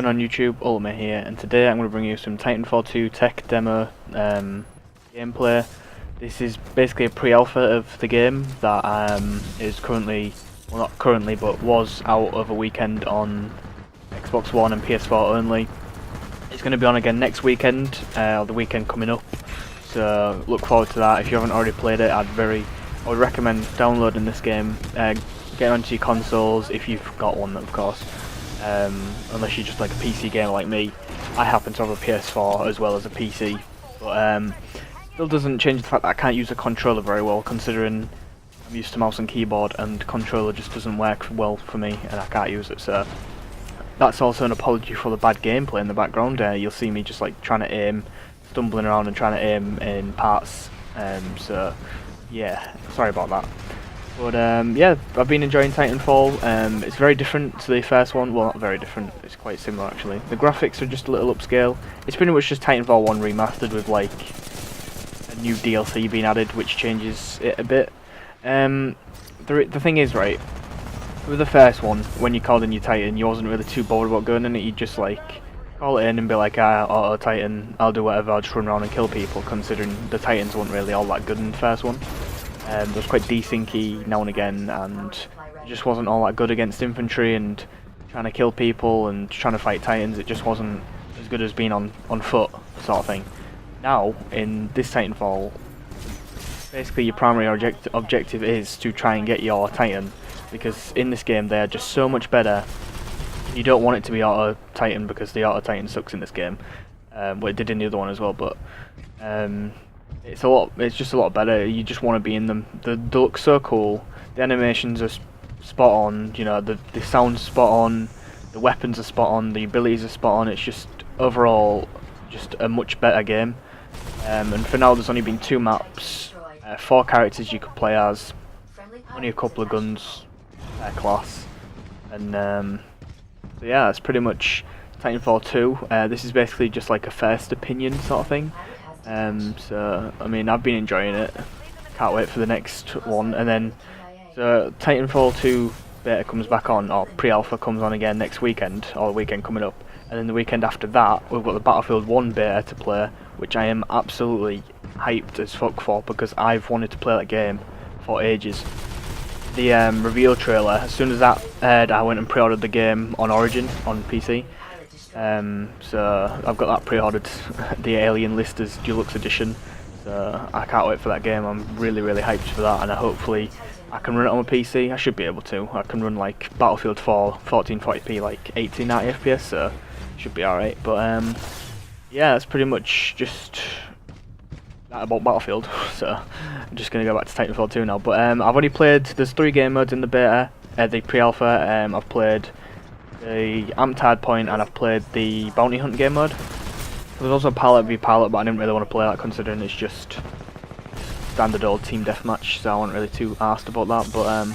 going on YouTube? Ultimate here, and today I'm going to bring you some Titanfall 2 tech demo gameplay. This is basically a pre-alpha of the game that is currently, well not currently, but was out of a weekend on Xbox One and PS4 only. It's going to be on again next weekend, or the weekend coming up, so look forward to that. If you haven't already played it, I would recommend downloading this game, get onto your consoles if you've got one, of course. Unless you're just like a PC gamer like me. I happen to have a PS4 as well as a PC, but still doesn't change the fact that I can't use a controller very well, considering I'm used to mouse and keyboard, and controller just doesn't work well for me, and I can't use it. So that's also an apology for the bad gameplay in the background. You'll see me just like trying to aim, stumbling around and trying to aim in parts. So yeah, sorry about that. But yeah, I've been enjoying Titanfall. It's very different to the first one. Well, not very different, it's quite similar actually. The graphics are just a little upscale. It's pretty much just Titanfall 1 remastered with like a new DLC being added, which changes it a bit. The thing is, right, with the first one, when you called in your Titan, you wasn't really too bothered about going in it. You'd just like call it in and be like, auto Titan, I'll do whatever, I'll just run around and kill people, considering the Titans weren't really all that good in the first one. It was quite desyncy now and again, and it just wasn't all that good against infantry and trying to kill people and trying to fight Titans. It just wasn't as good as being on foot, sort of thing. Now, in this Titanfall, basically your primary objective is to try and get your Titan, because in this game they are just so much better. You don't want it to be auto Titan because the auto Titan sucks in this game. Well, it did in the other one as well, but it's just a lot better. You just want to be in them. They look so cool. The animations are spot on. You know, the sound's spot on. The weapons are spot on. The abilities are spot on. It's just overall just a much better game. And for now, there's only been 2 maps, 4 characters you could play as, only a couple of guns per class, and so yeah, that's pretty much Titanfall 2. This is basically just like a first opinion sort of thing. So I mean, I've been enjoying it. Can't wait for the next one. And then so Titanfall 2 beta comes back on, or pre-alpha comes on again next weekend, or the weekend coming up. And then the weekend after that, we've got the Battlefield 1 beta to play, which I am absolutely hyped as fuck for, because I've wanted to play that game for ages. The reveal trailer, as soon as that aired, I went and pre-ordered the game on Origin on PC. So I've got that pre-ordered, the Alien Listers Deluxe Edition. So I can't wait for that game. I'm really hyped for that, and hopefully I can run it on my PC. I should be able to. I can run like Battlefield 4 1440p, like 1890 FPS, so should be alright. But yeah, that's pretty much just that about Battlefield. So I'm just gonna go back to Titanfall 2 now. But I've already played. There's 3 game modes in the beta, the pre-alpha. I've played the Amped Hardpoint, and I've played the Bounty Hunt game mode. There's also Pilot v Pilot, but I didn't really want to play that, considering it's just standard old team deathmatch, so I wasn't really too arsed about that. But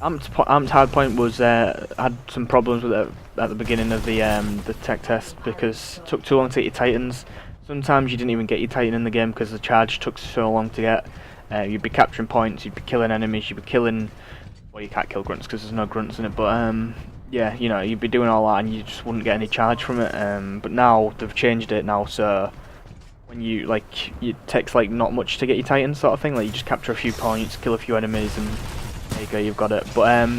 Amped Hardpoint was had some problems with it at the beginning of the tech test, because it took too long to get your Titans. Sometimes you didn't even get your Titan in the game because the charge took so long to get. You'd be capturing points, you'd be killing enemies, you'd be killing. Well, you can't kill grunts because there's no grunts in it, but yeah, you know, you'd be doing all that and you just wouldn't get any charge from it. But now they've changed it now, so when you it takes like not much to get your Titan sort of thing. Like you just capture a few points, kill a few enemies, and there you go, you've got it. But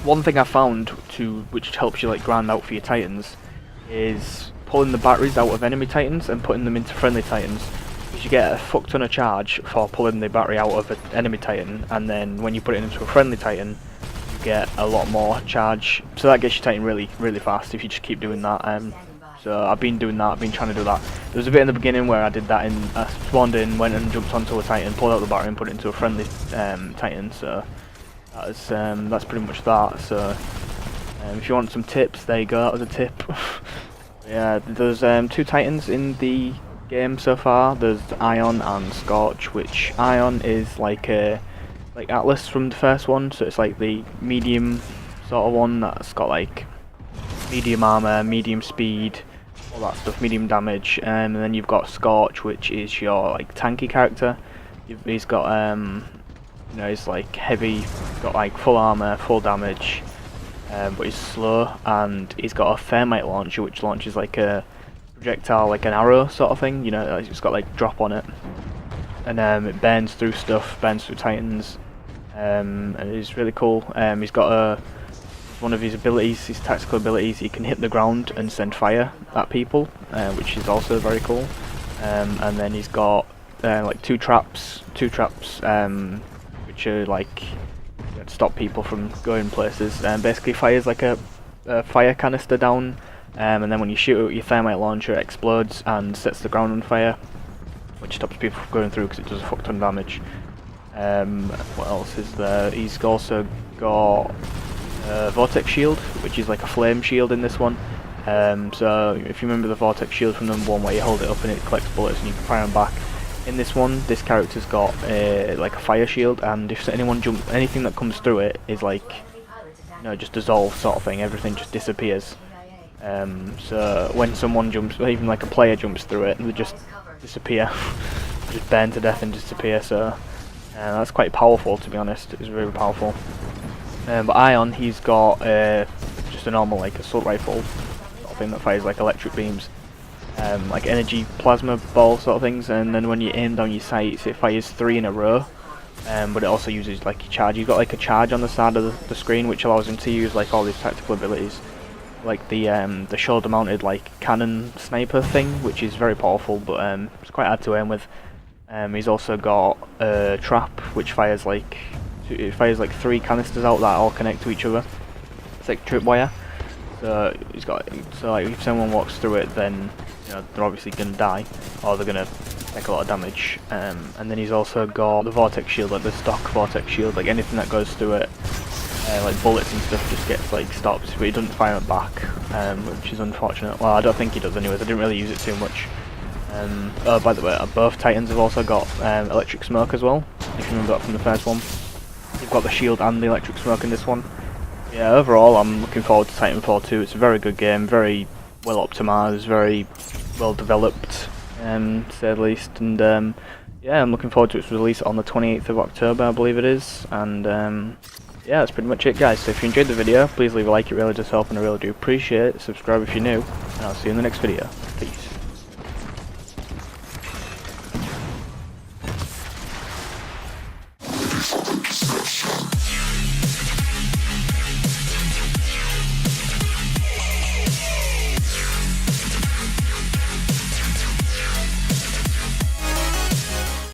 one thing I found which helps you like grind out for your Titans is pulling the batteries out of enemy Titans and putting them into friendly Titans. Because you get a fuck ton of charge for pulling the battery out of an enemy Titan, and then when you put it into a friendly Titan, get a lot more charge, so that gets your Titan really fast if you just keep doing that. So I've been doing that, I've been trying to do that. There was a bit in the beginning where I did that, I spawned in, went and jumped onto a Titan, pulled out the battery and put it into a friendly Titan, so that's pretty much that. So if you want some tips, there you go, that was a tip. Yeah, there's 2 Titans in the game so far. There's Ion and Scorch, which Ion is like Atlas from the first one, so it's like the medium sort of one that's got like medium armor, medium speed, all that stuff, medium damage. And then you've got Scorch, which is your like tanky character. He's got you know, he's like heavy, got like full armor, full damage, but he's slow, and he's got a thermite launcher which launches like a projectile, like an arrow sort of thing, you know, it's got like drop on it, and it burns through stuff, burns through titans, and it's really cool. He's got one of his abilities, his tactical abilities, he can hit the ground and send fire at people, which is also very cool. And then he's got like two traps, which are like, you know, to stop people from going places, and basically fires like a fire canister down, and then when you shoot it, your thermite launcher explodes and sets the ground on fire, which stops people from going through because it does a fuck ton of damage. What else is there? He's also got Vortex Shield, which is like a flame shield in this one. So if you remember the Vortex Shield from number 1 where you hold it up and it collects bullets and you can fire them back, in this one this character's got like a fire shield, and if anything that comes through it is like, you know, just dissolve sort of thing, everything just disappears. So when someone jumps, or even like a player jumps through it, they just disappear, just burn to death and disappear. So that's quite powerful, to be honest. It's really powerful. But Ion, he's got just a normal like assault rifle sort of thing that fires like electric beams, like energy plasma ball sort of things, and then when you aim down your sights it fires 3 in a row, but it also uses like your charge. You've got like a charge on the side of the screen which allows him to use like all these tactical abilities, like the shoulder mounted like cannon sniper thing, which is very powerful, but it's quite hard to aim with. He's also got a trap which fires like 3 canisters out that all connect to each other. It's like tripwire. So like if someone walks through it, then you know they're obviously gonna die, or they're gonna take a lot of damage. And then he's also got the Vortex Shield, like the stock Vortex Shield, like anything that goes through it, like bullets and stuff, just gets like stopped, but he doesn't fire it back, which is unfortunate. Well, I don't think he does anyways. I didn't really use it too much. Oh, by the way, both Titans have also got electric smoke as well. If you remember that from the first one, you've got the shield and the electric smoke in this one. Yeah, overall, I'm looking forward to Titanfall 2. It's a very good game, very well optimized, very well developed, to say the least. And yeah, I'm looking forward to its release on the 28th of October, I believe it is. And yeah, that's pretty much it, guys. So if you enjoyed the video, please leave a like. It really does help, and I really do appreciate it. Subscribe if you're new, and I'll see you in the next video. Peace.